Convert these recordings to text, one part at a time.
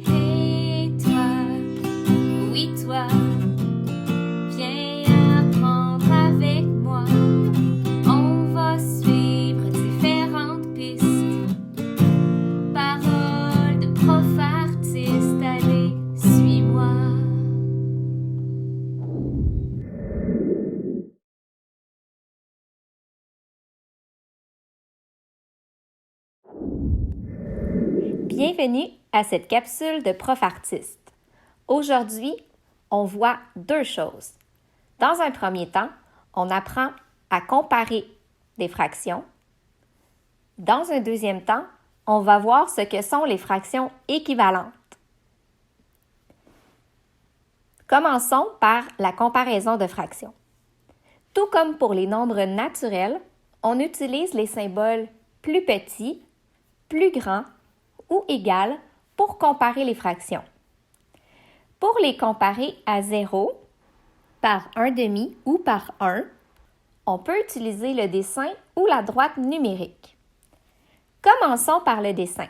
Hey toi, oui toi, viens apprendre avec moi. On va suivre différentes pistes. Paroles de prof artiste, allez, suis-moi. Bienvenue à cette capsule de prof artiste. Aujourd'hui, on voit deux choses. Dans un premier temps, on apprend à comparer des fractions. Dans un deuxième temps, on va voir ce que sont les fractions équivalentes. Commençons par la comparaison de fractions. Tout comme pour les nombres naturels, on utilise les symboles plus petit, plus grand ou égal pour comparer les fractions. Pour les comparer à 0, par 1/2 ou par 1, on peut utiliser le dessin ou la droite numérique. Commençons par le dessin.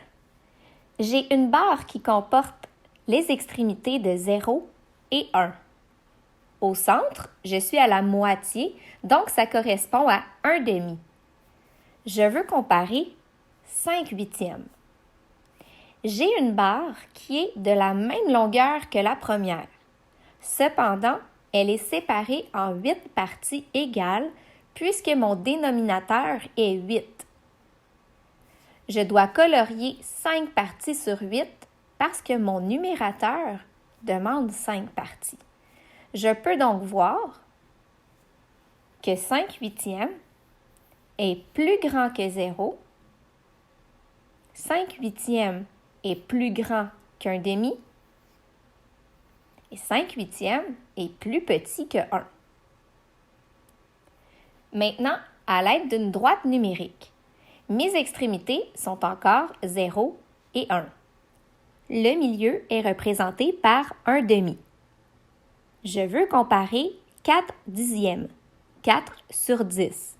J'ai une barre qui comporte les extrémités de 0 et 1. Au centre, je suis à la moitié, donc ça correspond à 1/2. Je veux comparer 5/8. J'ai une barre qui est de la même longueur que la première. Cependant, elle est séparée en 8 parties égales puisque mon dénominateur est 8. Je dois colorier 5 parties sur 8 parce que mon numérateur demande 5 parties. Je peux donc voir que 5/8 est plus grand que 0, 5/8 est plus grand qu'1/2 et 5/8 est plus petit que 1. Maintenant, à l'aide d'une droite numérique, mes extrémités sont encore 0 et 1. Le milieu est représenté par 1/2. Je veux comparer 4/10, 4 sur 10.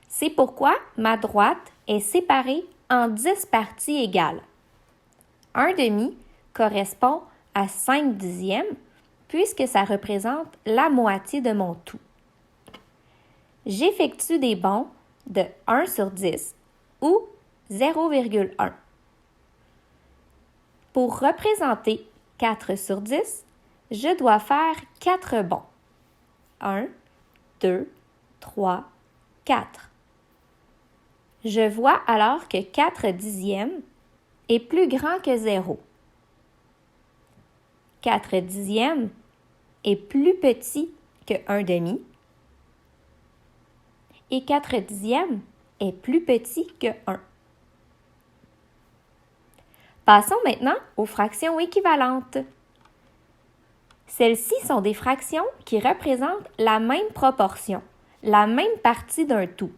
C'est pourquoi ma droite est séparée en 10 parties égales. 1/2 correspond à 5/10 puisque ça représente la moitié de mon tout. J'effectue des bonds de 1 sur 10 ou 0,1. Pour représenter 4 sur 10, je dois faire 4 bonds. 1, 2, 3, 4. Je vois alors que 4/10 est plus grand que 0. 4/10 est plus petit que 1/2 et 4/10 est plus petit que 1. Passons maintenant aux fractions équivalentes. Celles-ci sont des fractions qui représentent la même proportion, la même partie d'un tout.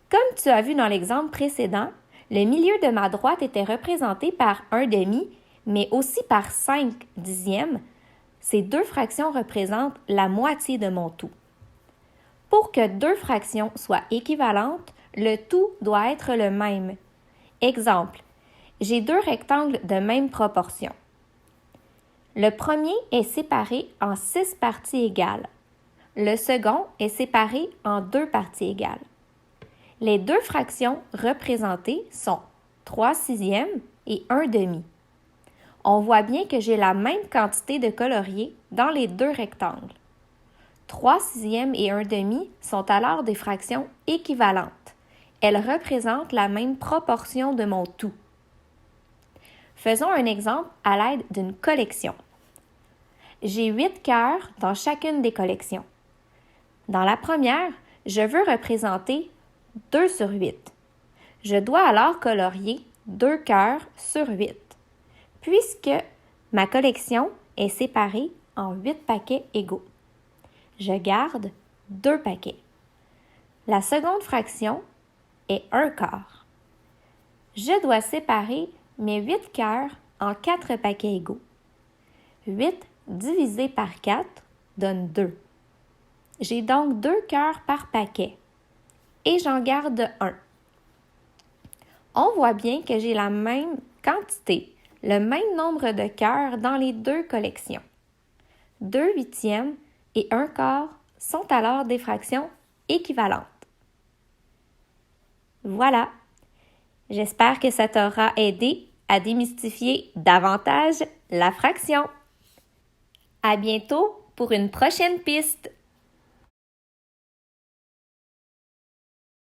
Comme tu as vu dans l'exemple précédent, le milieu de ma droite était représenté par 1/2, mais aussi par 5/10. Ces deux fractions représentent la moitié de mon tout. Pour que deux fractions soient équivalentes, le tout doit être le même. Exemple, j'ai deux rectangles de même proportion. Le premier est séparé en 6 parties égales. Le second est séparé en 2 parties égales. Les deux fractions représentées sont 3/6 et 1/2. On voit bien que j'ai la même quantité de colorier dans les deux rectangles. 3/6 et 1/2 sont alors des fractions équivalentes. Elles représentent la même proportion de mon tout. Faisons un exemple à l'aide d'une collection. J'ai 8 cœurs dans chacune des collections. Dans la première, je veux représenter 2 sur 8. Je dois alors colorier 2 cœurs sur 8, puisque ma collection est séparée en 8 paquets égaux. Je garde 2 paquets. La seconde fraction est 1/4. Je dois séparer mes 8 cœurs en 4 paquets égaux. 8 divisé par 4 donne 2. J'ai donc 2 cœurs par paquet et j'en garde 1. On voit bien que j'ai la même quantité, le même nombre de cœurs dans les deux collections. 2/8 et 1/4 sont alors des fractions équivalentes. Voilà, j'espère que ça t'aura aidé à démystifier davantage la fraction. À bientôt pour une prochaine piste!